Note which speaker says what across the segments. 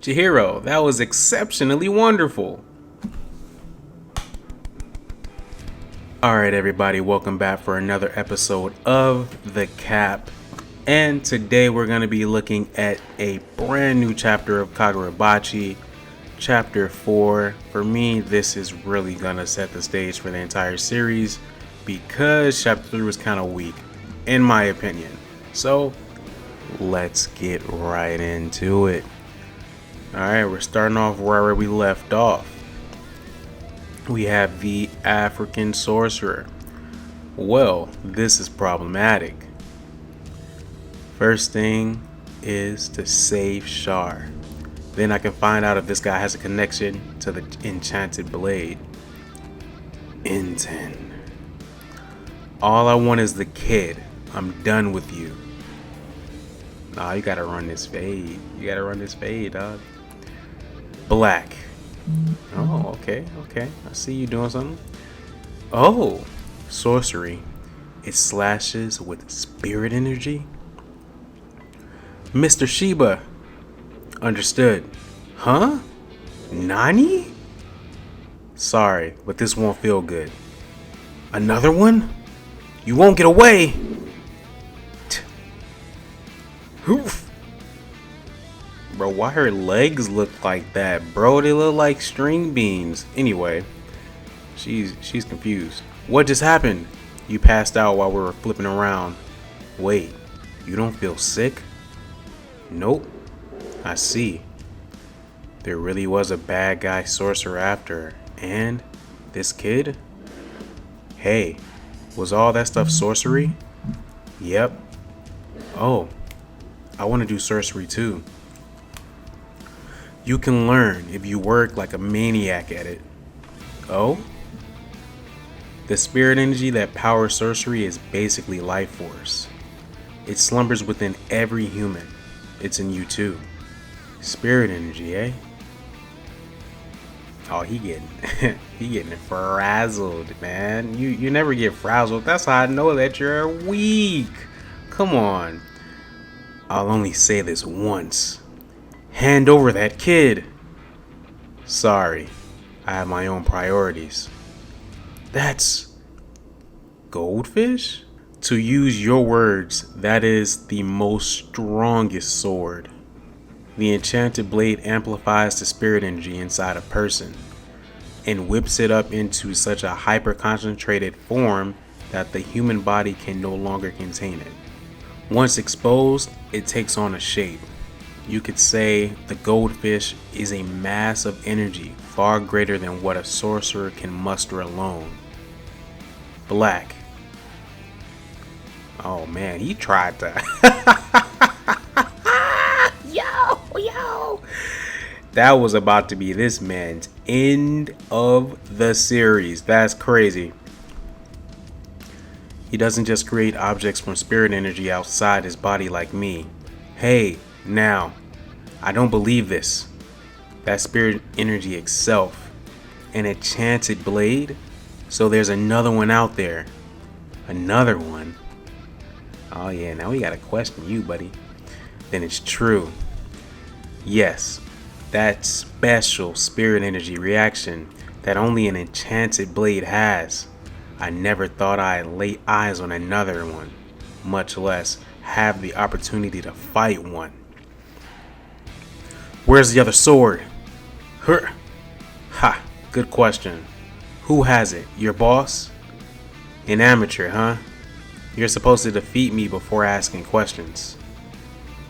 Speaker 1: Chihiro, that was exceptionally wonderful. Alright everybody, welcome back for another episode of The Cap. And today we're going to be looking at a brand new chapter of KaguraBachi, Chapter 4. For me, this is really going to set the stage for the entire series because Chapter 3 was kind of weak, in my opinion. So, let's get right into it. Alright, we're starting off wherever we left off. We have the African sorcerer. Well, this is problematic. First thing is to save Shar. Then I can find out if this guy has a connection to the enchanted blade. Inten. All I want is the kid. I'm done with you. Nah, you gotta run this fade. You gotta run this fade, dog. Black. Oh, okay. I see you doing something. Oh, sorcery. It slashes with spirit energy. Mr. Shiba. Understood. Huh? Nani? Sorry, but this won't feel good. Another one? You won't get away. Oof. Bro, why her legs look like that, bro? They look like string beans. Anyway, she's confused. What just happened? You passed out while we were flipping around. Wait, you don't feel sick? Nope. I see. There really was a bad guy sorcerer after her. And this kid? Hey, was all that stuff sorcery? Yep. Oh, I want to do sorcery too. You can learn if you work like a maniac at it. Oh? The spirit energy that powers sorcery is basically life force. It slumbers within every human. It's in you too. Spirit energy, eh? Oh, he getting frazzled, man. You never get frazzled. That's how I know that you're weak. Come on. I'll only say this once. Hand over that kid. Sorry, I have my own priorities. That's goldfish? To use your words, that is the most strongest sword. The enchanted blade amplifies the spirit energy inside a person and whips it up into such a hyper-concentrated form that the human body can no longer contain it. Once exposed, it takes on a shape. You could say the goldfish is a mass of energy far greater than what a sorcerer can muster alone. Black. Oh man, he tried to. Yo. That was about to be this man's end of the series. That's crazy. He doesn't just create objects from spirit energy outside his body like me. Hey, now, I don't believe this. That spirit energy itself, an enchanted blade? So there's another one out there. Another one? Oh yeah, now we gotta question you, buddy. Then it's true. Yes, that special spirit energy reaction that only an enchanted blade has. I never thought I'd lay eyes on another one, much less have the opportunity to fight one. Where's the other sword? Ha, good question. Who has it? Your boss? An amateur, huh? You're supposed to defeat me before asking questions.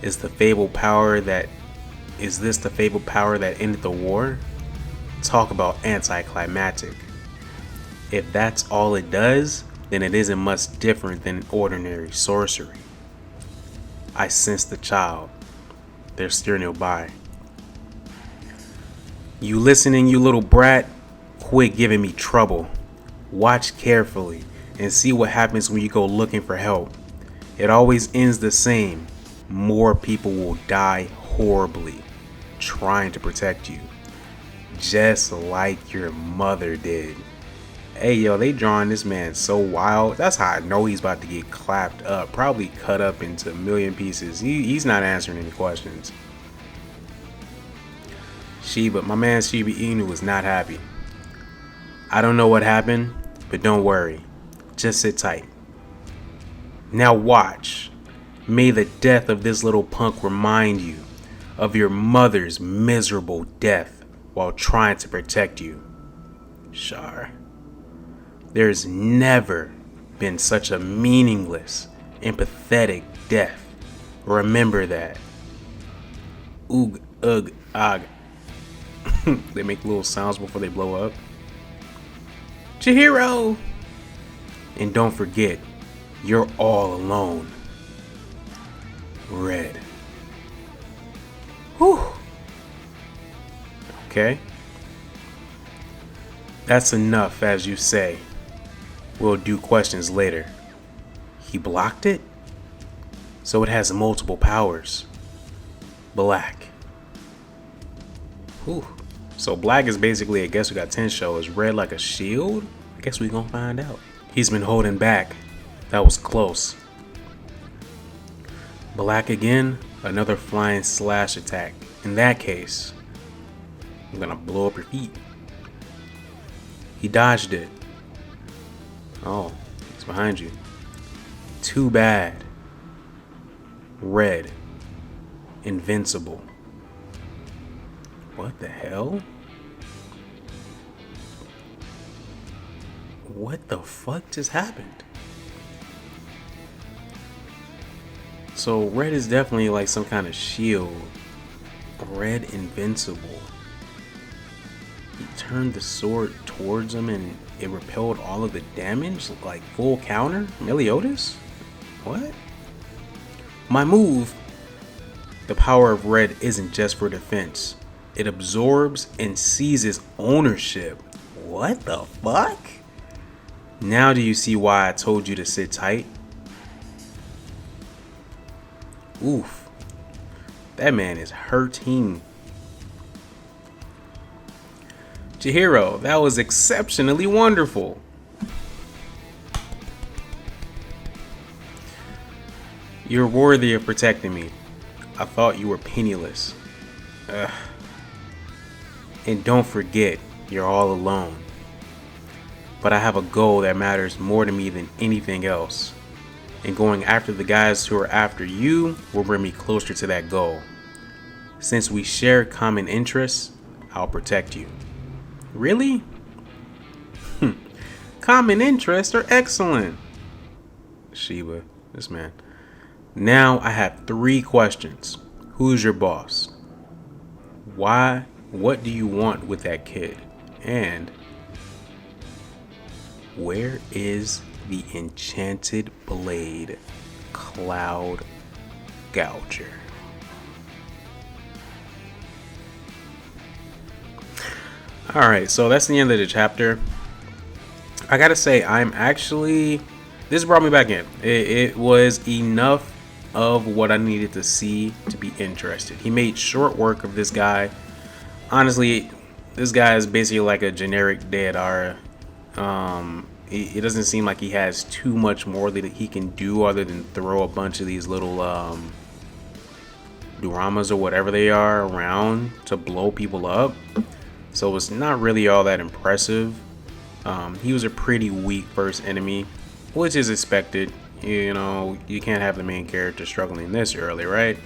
Speaker 1: Is this the fabled power that ended the war? Talk about anticlimactic. If that's all it does, then it isn't much different than ordinary sorcery. I sense the child. They're still nearby. You listening, you little brat? Quit giving me trouble. Watch carefully and see what happens when you go looking for help. It always ends the same. More people will die horribly trying to protect you. Just like your mother did. Hey yo, they drawing this man so wild. That's how I know he's about to get clapped up. Probably cut up into a million pieces. He's not answering any questions. My man Shiba Inu was not happy. I don't know what happened, but don't worry. Just sit tight. Now watch. May the death of this little punk remind you of your mother's miserable death while trying to protect you. Char. There's never been such a meaningless and pathetic death. Remember that. Oog, ugh, ag. They make little sounds before they blow up. Chihiro! And don't forget, you're all alone. Red. Whew. Okay. That's enough, as you say. We'll do questions later. He blocked it? So it has multiple powers. Black. Whew. So black is basically, I guess we got Tensho. Is red like a shield? I guess we gonna find out. He's been holding back. That was close. Black again, another flying slash attack. In that case, I'm gonna blow up your feet. He dodged it. Oh, he's behind you. Too bad. Red. Invincible. What the hell? What the fuck just happened? So red is definitely like some kind of shield. Red invincible. He turned the sword towards him and it repelled all of the damage, like full counter? Meliodas? What? My move. The power of red isn't just for defense. It absorbs and seizes ownership. What the fuck? Now do you see why I told you to sit tight? Oof. That man is hurting. Chihiro, that was exceptionally wonderful. You're worthy of protecting me. I thought you were penniless. Ugh. And don't forget, you're all alone. But I have a goal that matters more to me than anything else. And going after the guys who are after you will bring me closer to that goal. Since we share common interests, I'll protect you. Really? Common interests are excellent. Shiba, this man. Now I have 3 questions. Who's your boss? Why? What do you want with that kid? And where is the enchanted blade, Cloud Gouger? Alright, so that's the end of the chapter. I gotta say, this brought me back in. It was enough of what I needed to see to be interested. He made short work of this guy. Honestly, this guy is basically like a generic Deidara. It doesn't seem like he has too much more that he can do other than throw a bunch of these little Duramas or whatever they are around to blow people up. So it's not really all that impressive. He was a pretty weak first enemy, which is expected. You know, you can't have the main character struggling this early, right?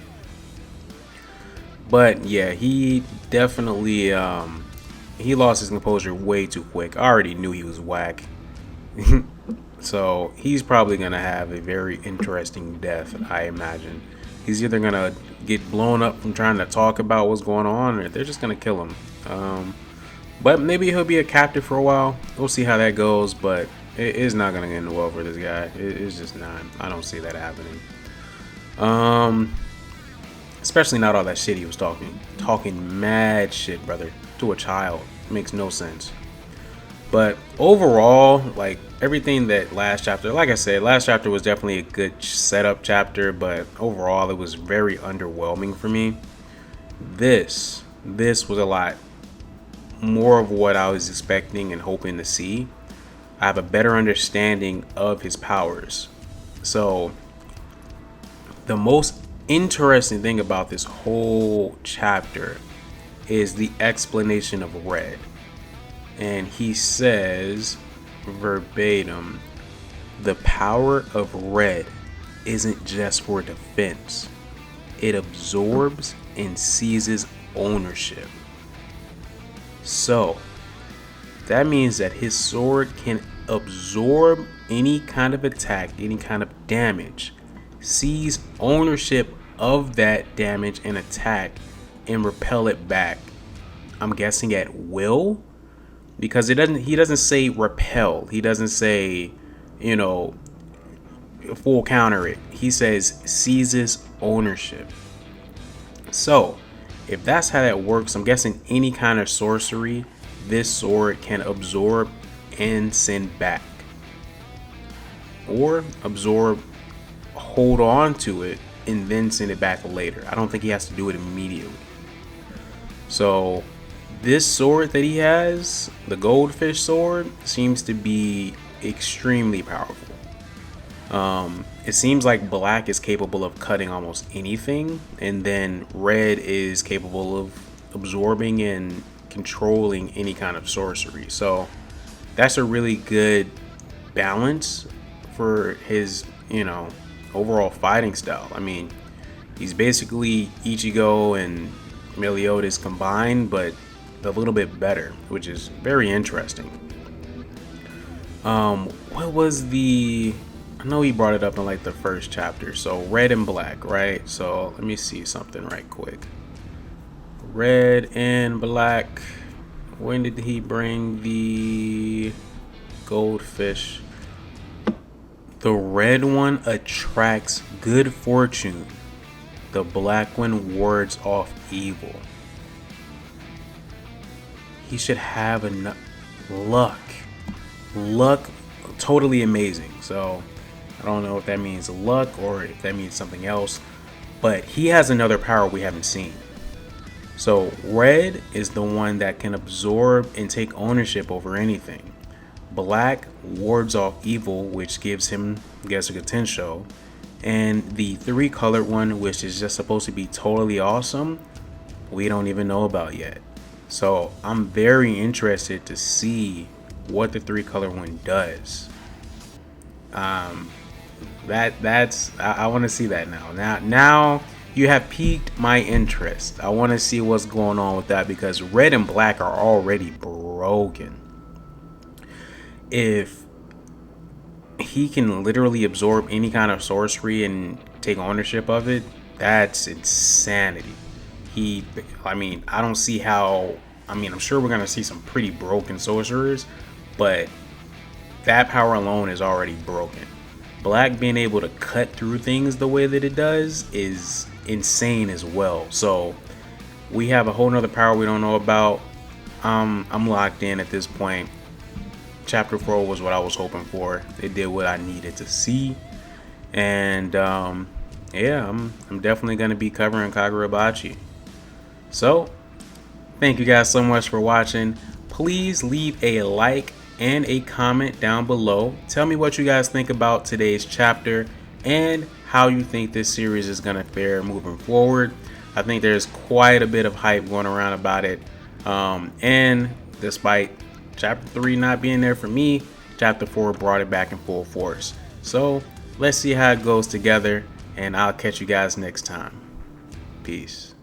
Speaker 1: But yeah, he definitely he lost his composure way too quick. I already knew he was whack. So he's probably gonna have a very interesting death, I imagine. He's either gonna get blown up from trying to talk about what's going on, or they're just gonna kill him. But maybe he'll be a captive for a while. We'll see how that goes, but it is not gonna end well for this guy. It's just not. I don't see that happening. Especially not all that shit he was talking mad shit, brother, to a child. Makes no sense. But overall, like everything that last chapter, like I said, last chapter was definitely a good setup chapter, but overall it was very underwhelming for me. This was a lot more of what I was expecting and hoping to see. I have a better understanding of his powers. So the most interesting thing about this whole chapter is the explanation of red. And he says verbatim, the power of red isn't just for defense. It absorbs and seizes ownership. So that means that his sword can absorb any kind of attack, any kind of damage, seize ownership of that damage and attack, and repel it back. I'm guessing at will, because he doesn't say repel. He doesn't say, full counter it. He says seizes ownership. So if that's how that works, I'm guessing any kind of sorcery this sword can absorb and send back, or absorb, hold on to it, and then send it back later. I don't think he has to do it immediately. So this sword that he has, the goldfish sword, seems to be extremely powerful. It seems like black is capable of cutting almost anything, and then red is capable of absorbing and controlling any kind of sorcery. So that's a really good balance for his, overall fighting style. I mean, he's basically Ichigo and Meliodas combined, but a little bit better, which is very interesting. What was I know he brought it up in like the first chapter. So red and black, right? So let me see something right quick. Red and black. When did he bring the goldfish? The red one attracts good fortune. The black one wards off evil. He should have enough luck. Luck, totally amazing. So I don't know if that means luck or if that means something else, but he has another power we haven't seen. So red is the one that can absorb and take ownership over anything. Black wards off evil, which gives him Gesuga Tensho. And the 3-colored one, which is just supposed to be totally awesome, we don't even know about yet. So I'm very interested to see what the 3-color one does. I want to see that now. Now you have piqued my interest. I want to see what's going on with that, because red and black are already broken. If he can literally absorb any kind of sorcery and take ownership of it, that's insanity. I don't see how. I'm sure we're gonna see some pretty broken sorcerers, but that power alone is already broken. Black being able to cut through things the way that it does is insane as well. So we have a whole nother power we don't know about. I'm locked in at this point. Chapter 4 was what I was hoping for. It did what I needed to see. And I'm definitely going to be covering KaguraBachi. So thank you guys so much for watching. Please leave a like and a comment down below. Tell me what you guys think about today's chapter and how you think this series is going to fare moving forward. I think there's quite a bit of hype going around about it. And despite Chapter 3 not being there for me, Chapter 4 brought it back in full force. So let's see how it goes together, and I'll catch you guys next time. Peace.